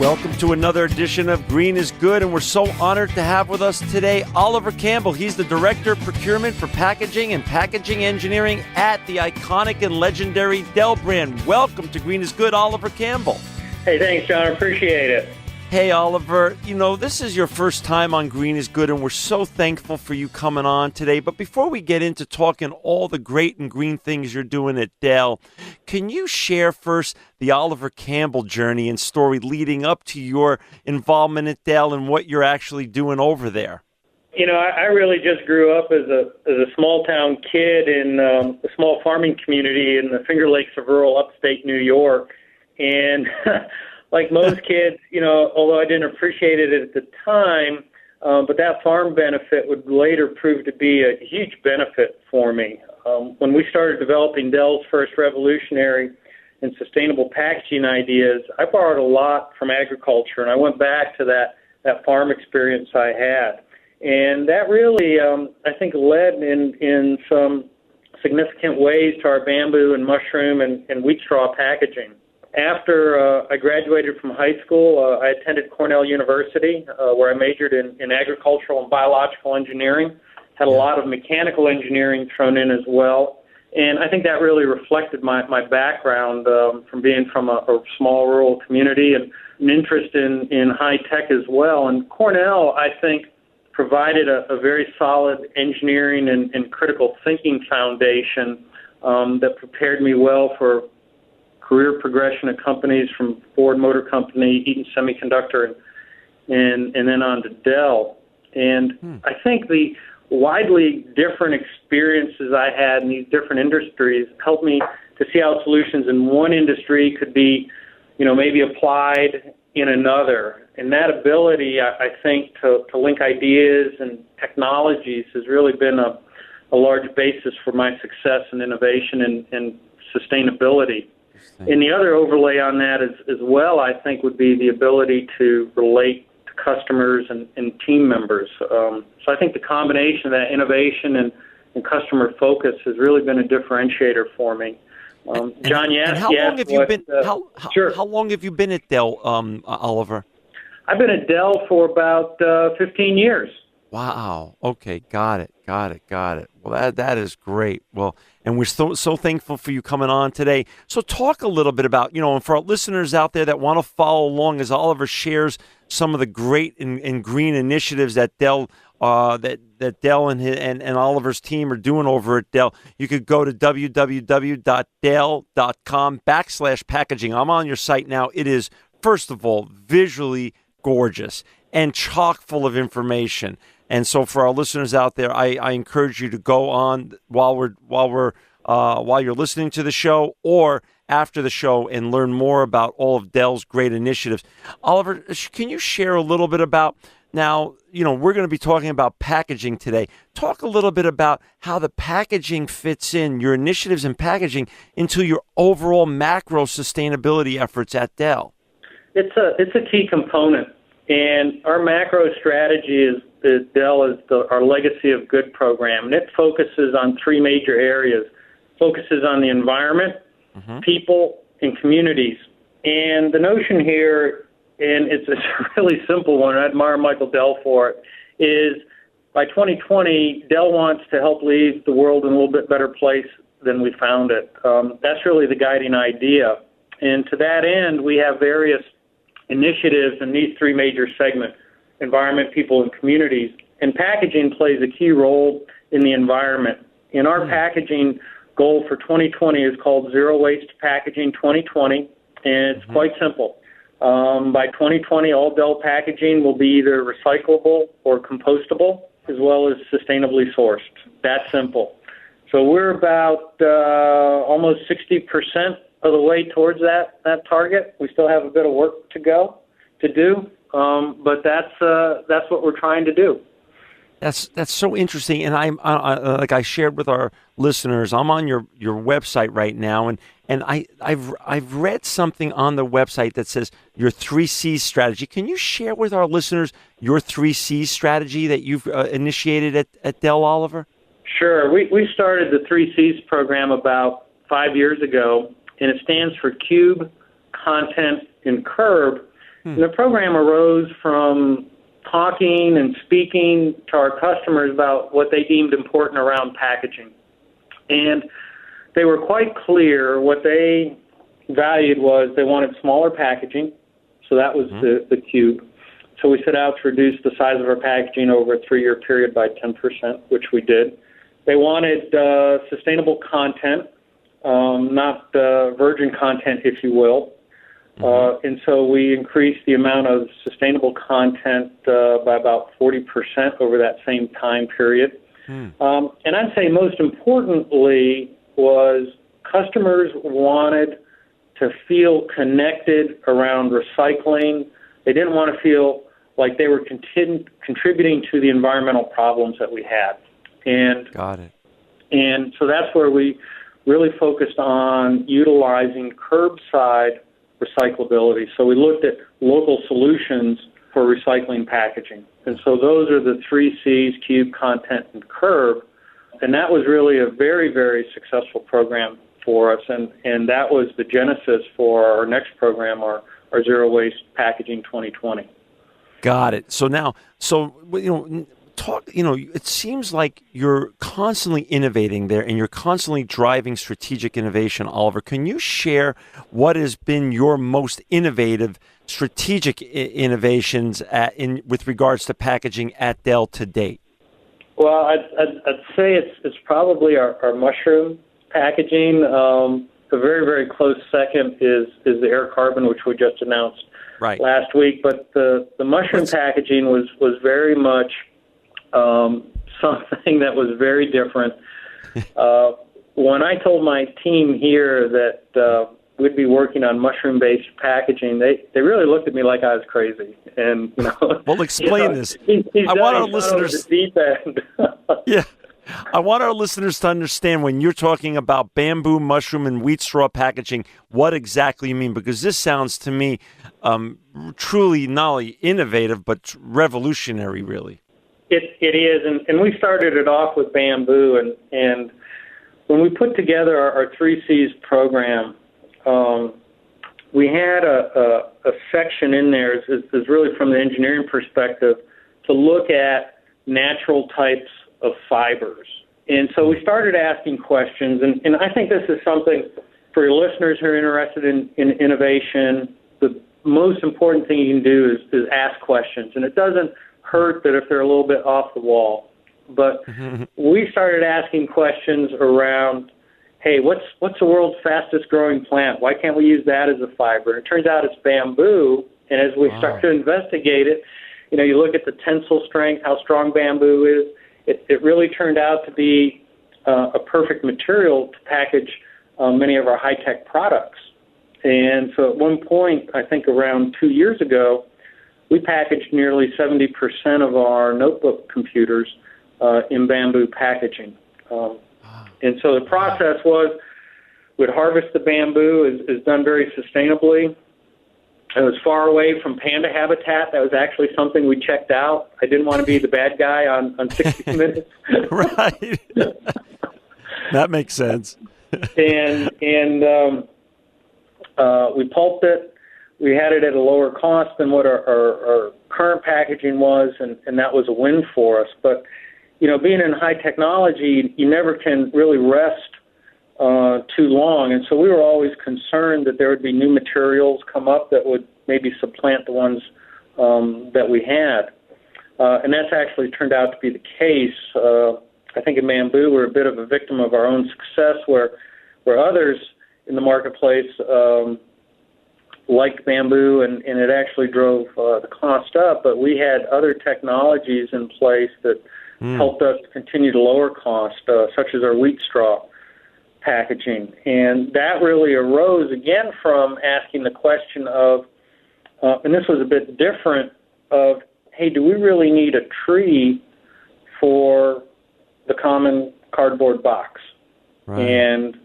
Welcome to another edition of Green is Good, and we're so honored to have with us today Oliver Campbell. He's the Director of Procurement for Packaging and Packaging Engineering at the iconic and legendary Dell brand. Welcome to Green is Good, Oliver Campbell. Hey, thanks, John. I appreciate it. Hey, Oliver, this is your first time on Green is Good, and we're so thankful for you coming on today. But before we get into talking all the great and green things you're doing at Dell, can you share first the Oliver Campbell journey and story leading up to your involvement at Dell and what you're actually doing over there? I really just grew up as a small-town kid in a small farming community in the Finger Lakes of rural upstate New York. And like most kids, although I didn't appreciate it at the time, but that farm benefit would later prove to be a huge benefit for me. When we started developing Dell's first revolutionary and sustainable packaging ideas, I borrowed a lot from agriculture, and I went back to that farm experience I had. And that really, I think, led in some significant ways to our bamboo and mushroom and wheat straw packaging. After I graduated from high school, I attended Cornell University, where I majored in agricultural and biological engineering, had a lot of mechanical engineering thrown in as well. And I think that really reflected my background from being from a small rural community and an interest in high tech as well. And Cornell, I think, provided a very solid engineering and critical thinking foundation that prepared me well for career progression at companies from Ford Motor Company, Eaton Semiconductor, and then on to Dell. And I think the widely different experiences I had in these different industries helped me to see how solutions in one industry could be, maybe applied in another. And that ability, I think, to link ideas and technologies has really been a large basis for my success and innovation and sustainability. And the other overlay on that as well, I think, would be the ability to relate to customers and team members. So I think the combination of that innovation and customer focus has really been a differentiator for me. John, how long have you been at Dell, Oliver? I've been at Dell for about 15 years. Wow. Okay. Got it. Well, that is great. Well, and we're so thankful for you coming on today. So talk a little bit about, and for our listeners out there that want to follow along as Oliver shares some of the great and green initiatives that Dell that Dell and Oliver's team are doing over at Dell, you could go to www.dell.com/packaging. I'm on your site now. It is, first of all, visually gorgeous and chock full of information. And so, for our listeners out there, I encourage you to go on while you're listening to the show or after the show and learn more about all of Dell's great initiatives. Oliver, can you share a little bit about now? We're going to be talking about packaging today. Talk a little bit about how the packaging fits in your initiatives in packaging into your overall macro sustainability efforts at Dell. It's a key component. And our macro strategy is Dell is our Legacy of Good program, and it focuses on three major areas. It focuses on the environment, people, and communities. And the notion here, and it's a really simple one, I admire Michael Dell for it, is by 2020, Dell wants to help leave the world in a little bit better place than we found it. That's really the guiding idea. And to that end, we have various initiatives in these three major segments: environment, people, and communities. And packaging plays a key role in the environment. And our packaging goal for 2020 is called Zero Waste Packaging 2020, and it's quite simple. By 2020, all Dell packaging will be either recyclable or compostable, as well as sustainably sourced. That simple. So we're about almost 60% of the way towards that target. We still have a bit of work to do, but that's what we're trying to do. That's so interesting, and I'm like I shared with our listeners, I'm on your website right now, and I've read something on the website that says your 3Cs strategy. Can you share with our listeners your 3Cs strategy that you've initiated at Dell, Oliver? Sure. We started the 3Cs program about 5 years ago, and it stands for Cube, Content, and Curb. And the program arose from talking and speaking to our customers about what they deemed important around packaging. And they were quite clear what they valued was they wanted smaller packaging, so that was the cube. So we set out to reduce the size of our packaging over a 3-year period by 10%, which we did. They wanted sustainable content, not virgin content, if you will. And so we increased the amount of sustainable content by about 40% over that same time period. And I'd say most importantly was customers wanted to feel connected around recycling. They didn't want to feel like they were contributing to the environmental problems that we had. And got it. And so that's where we really focused on utilizing curbside recyclability. So we looked at local solutions for recycling packaging. And so those are the 3 C's, cube, content, and curb. And that was really a very, very successful program for us. And that was the genesis for our next program, our Zero Waste Packaging 2020. Got it. So now, it seems like you're constantly innovating there and you're constantly driving strategic innovation, Oliver. Can you share what has been your most innovative strategic innovations with regards to packaging at Dell to date? Well, I'd say it's probably our mushroom packaging. A very, very close second is the air carbon, which we just announced last week. But the mushroom packaging was very much something that was very different. When I told my team here that we'd be working on mushroom-based packaging, they really looked at me like I was crazy. And well, explain this. I want our listeners. Deep end. Yeah, I want our listeners to understand when you're talking about bamboo, mushroom, and wheat straw packaging, what exactly you mean, because this sounds to me truly not only innovative but revolutionary, really. It is, and we started it off with bamboo, and when we put together our 3 C's program, we had a section in there, is really from the engineering perspective, to look at natural types of fibers. And so we started asking questions, and I think this is something for your listeners who are interested in innovation. The most important thing you can do is ask questions, and it doesn't hurt that if they're a little bit off the wall. But we started asking questions around, hey, what's the world's fastest growing plant? Why can't we use that as a fiber? And it turns out it's bamboo, and as we start to investigate it, you look at the tensile strength, how strong bamboo is. It really turned out to be a perfect material to package many of our high-tech products. And so at one point, I think around 2 years ago, we packaged nearly 70% of our notebook computers in bamboo packaging. And so the process was we'd harvest the bamboo, is done very sustainably. It was far away from panda habitat. That was actually something we checked out. I didn't want to be the bad guy on 60 Minutes. Right. That makes sense. and we pulped it. We had it at a lower cost than what our current packaging was, and that was a win for us. But, being in high technology, you never can really rest too long. And so we were always concerned that there would be new materials come up that would maybe supplant the ones that we had. And that's actually turned out to be the case. I think in bamboo, we're a bit of a victim of our own success where others in the marketplace liked bamboo, and it actually drove the cost up. But we had other technologies in place that helped us continue to lower cost, such as our wheat straw packaging. And that really arose, again, from asking the question of, and this was a bit different, of, hey, do we really need a tree for the common cardboard box? Right. And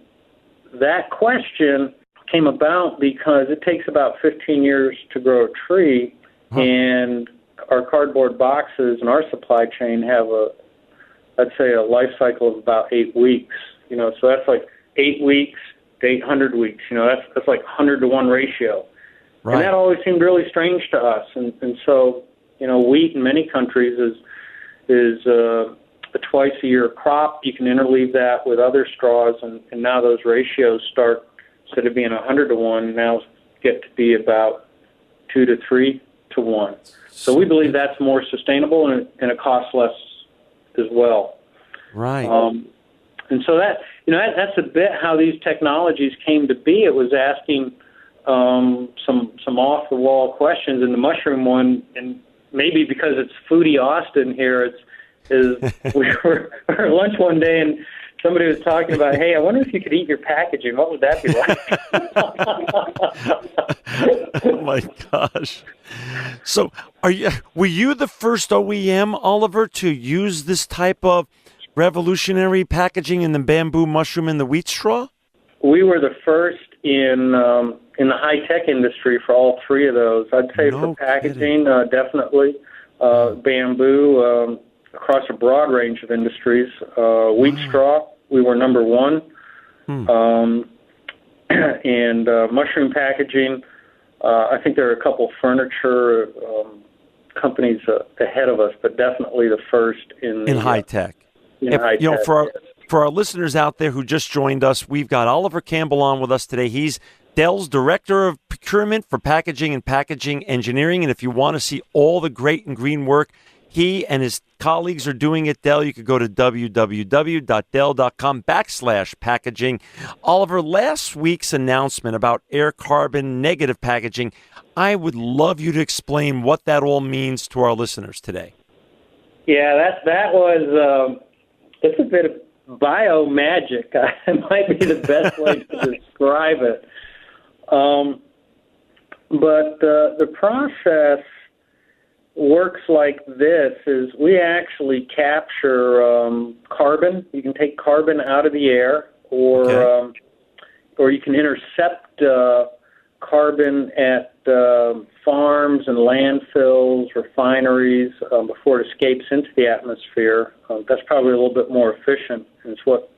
that question came about because it takes about 15 years to grow a tree, and our cardboard boxes and our supply chain have I'd say a life cycle of about 8 weeks. So that's like 8 weeks to 800 weeks. That's like 100 to 1 ratio. Right. And that always seemed really strange to us. And so, wheat in many countries is a twice-a-year crop. You can interleave that with other straws, and now those ratios start, instead of being 100 to 1, now get to be about 2 to 3 to 1. So we believe that's more sustainable, and it costs less as well. Right. And so that's a bit how these technologies came to be. It was asking some off-the-wall questions, and the mushroom one, and maybe because it's Foodie Austin here, we were at lunch one day, and somebody was talking about, hey, I wonder if you could eat your packaging. What would that be like? Oh my gosh! So, were you the first OEM, Oliver, to use this type of revolutionary packaging in the bamboo mushroom and the wheat straw? We were the first in the high-tech industry for all three of those. I'd say for packaging, definitely. Bamboo, across a broad range of industries. Wheat straw, we were number one. And mushroom packaging, I think there are a couple furniture companies ahead of us, but definitely the first in high-tech. For our listeners out there who just joined us, we've got Oliver Campbell on with us today. He's Dell's Director of Procurement for Packaging and Packaging Engineering. And if you want to see all the great and green work he and his colleagues are doing at Dell, you could go to www.dell.com/packaging. Oliver, last week's announcement about air carbon negative packaging, I would love you to explain what that all means to our listeners today. Yeah, that was it's a bit of bio-magic. It might be the best way to describe it. But the process works like this: is we actually capture carbon. You can take carbon out of the air, or you can intercept carbon at farms and landfills, refineries, before it escapes into the atmosphere. That's probably a little bit more efficient. It's what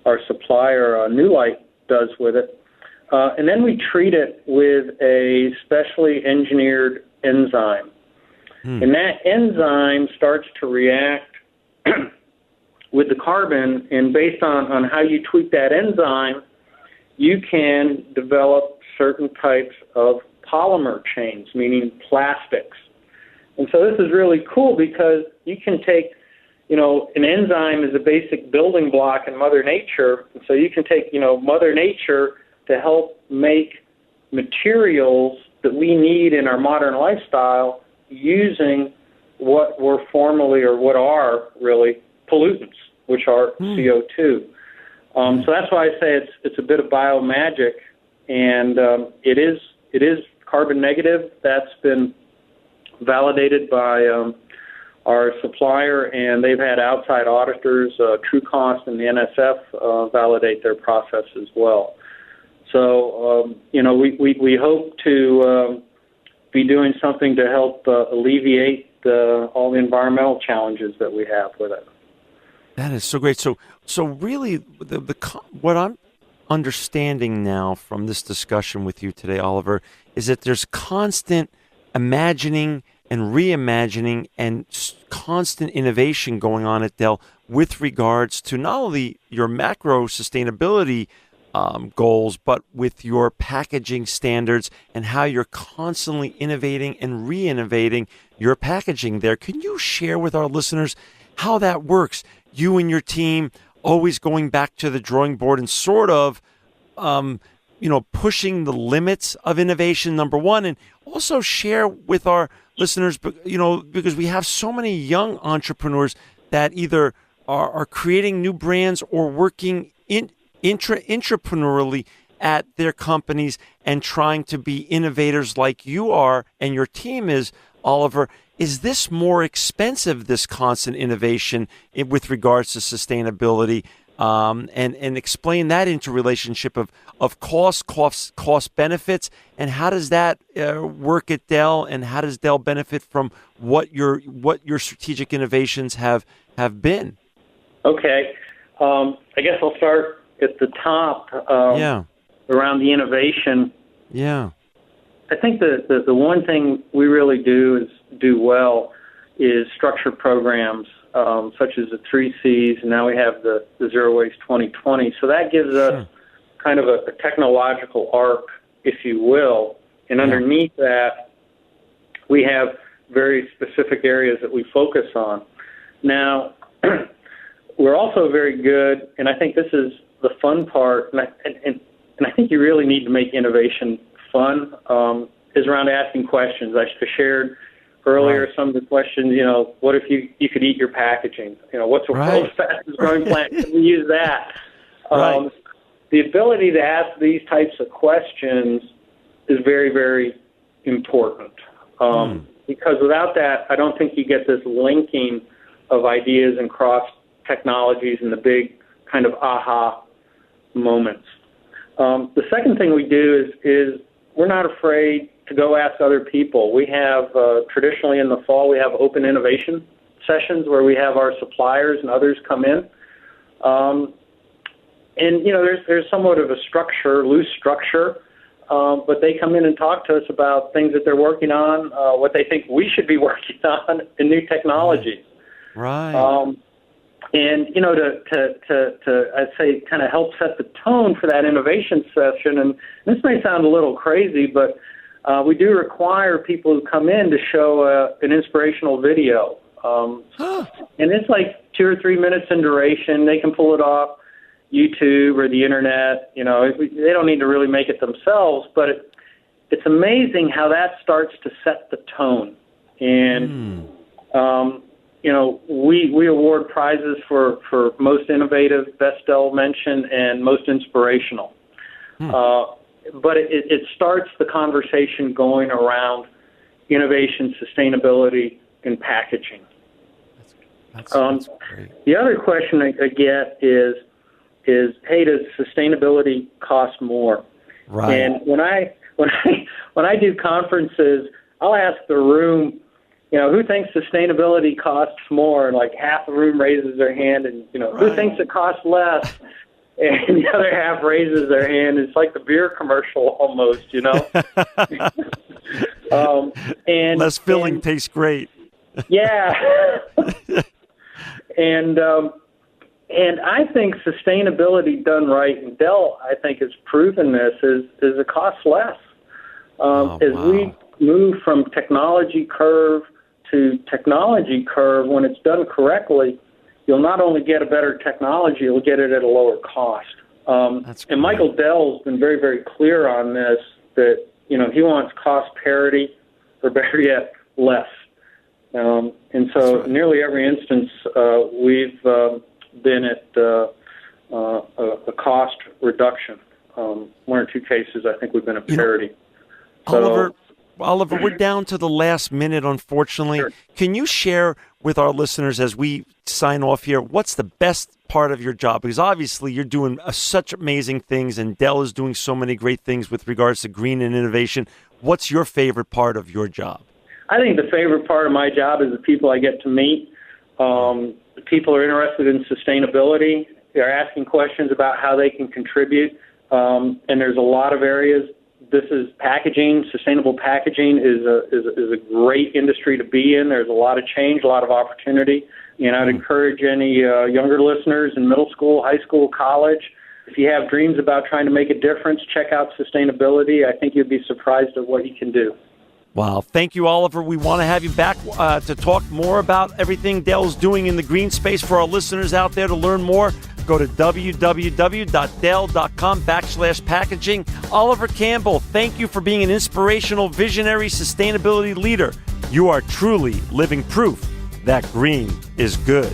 our supplier, Newsweek, does with it. And then we treat it with a specially engineered enzyme. And that enzyme starts to react with the carbon, and based on how you tweak that enzyme, you can develop certain types of polymer chains, meaning plastics. And so this is really cool because you can take, an enzyme is a basic building block in Mother Nature, and so you can take, Mother Nature to help make materials that we need in our modern lifestyle using what were formerly, or what are really, pollutants, which are CO2. So that's why I say it's a bit of bio-magic, and it is carbon negative. That's been validated by our supplier, and they've had outside auditors, TrueCost and the NSF, validate their process as well. So, we hope to be doing something to help alleviate all the environmental challenges that we have with it. That is so great. So really, what I'm understanding now from this discussion with you today, Oliver, is that there's constant imagining and reimagining and constant innovation going on at Dell with regards to not only your macro sustainability goals, but with your packaging standards and how you're constantly innovating and re-innovating your packaging there. Can you share with our listeners how that works? You and your team always going back to the drawing board and sort of, pushing the limits of innovation, number one, and also share with our listeners, because we have so many young entrepreneurs that either are creating new brands or working intrapreneurially at their companies and trying to be innovators like you are and your team is, Oliver. Is this more expensive, this constant innovation with regards to sustainability? And explain that interrelationship of cost benefits, and how does that work at Dell, and how does Dell benefit from what your strategic innovations have been? Okay, I guess I'll start at the top. Around the innovation. Yeah. I think the one thing we really do well is structure programs such as the 3 Cs, and now we have the Zero Waste 2020. So that gives us kind of a technological arc, if you will, and underneath that we have very specific areas that we focus on. Now, we're also very good, and I think this is the fun part, and I think you really need to make innovation fun, is around asking questions. I shared earlier some of the questions, what if you could eat your packaging? What's the world's fastest growing plant? Can we use that? The ability to ask these types of questions is very, very important. Because without that, I don't think you get this linking of ideas and cross technologies and the big kind of aha moments. The second thing we do is we're not afraid to go ask other people. We have, traditionally in the fall, we have open innovation sessions where we have our suppliers and others come in. There's somewhat of a loose structure, but they come in and talk to us about things that they're working on, what they think we should be working on, and new technologies. Right. To I'd say kind of help set the tone for that innovation session, and this may sound a little crazy, but we do require people who come in to show an inspirational video. And it's like 2 or 3 minutes in duration. They can pull it off YouTube or the internet. They don't need to really make it themselves, but it's amazing how that starts to set the tone. And we award prizes for most innovative, best Dell mention, and most inspirational. But it starts the conversation going around innovation, sustainability, and packaging. That's great. The other question I get is, hey, does sustainability cost more? Right. And when I do conferences, I'll ask the room, who thinks sustainability costs more? And like half the room raises their hand, and who thinks it costs less? And the other half raises their hand. It's like the beer commercial almost, And less filling tastes great. Yeah. And I think sustainability done right, and Dell, I think, has proven this, is it costs less. We move from technology curve to technology curve, when it's done correctly, you'll not only get a better technology, you'll get it at a lower cost. And Michael Dell's been very, very clear on this, that, he wants cost parity, or better yet, less. And so nearly every instance, we've been at a cost reduction. 1 or 2 cases, I think we've been at parity. Oliver, we're down to the last minute, unfortunately. Sure. Can you share with our listeners as we sign off here, what's the best part of your job? Because obviously you're doing such amazing things, and Dell is doing so many great things with regards to green and innovation. What's your favorite part of your job? I think the favorite part of my job is the people I get to meet. The people are interested in sustainability. They're asking questions about how they can contribute. And there's a lot of areas. This is packaging. Sustainable packaging is a great industry to be in. There's a lot of change, a lot of opportunity. I'd encourage any younger listeners in middle school, high school, college, if you have dreams about trying to make a difference, check out sustainability. I think you'd be surprised at what you can do. Wow. Thank you, Oliver. We want to have you back to talk more about everything Dell's doing in the green space. For our listeners out there, to learn more, go to www.dell.com/packaging. Oliver Campbell, thank you for being an inspirational, visionary sustainability leader. You are truly living proof that green is good.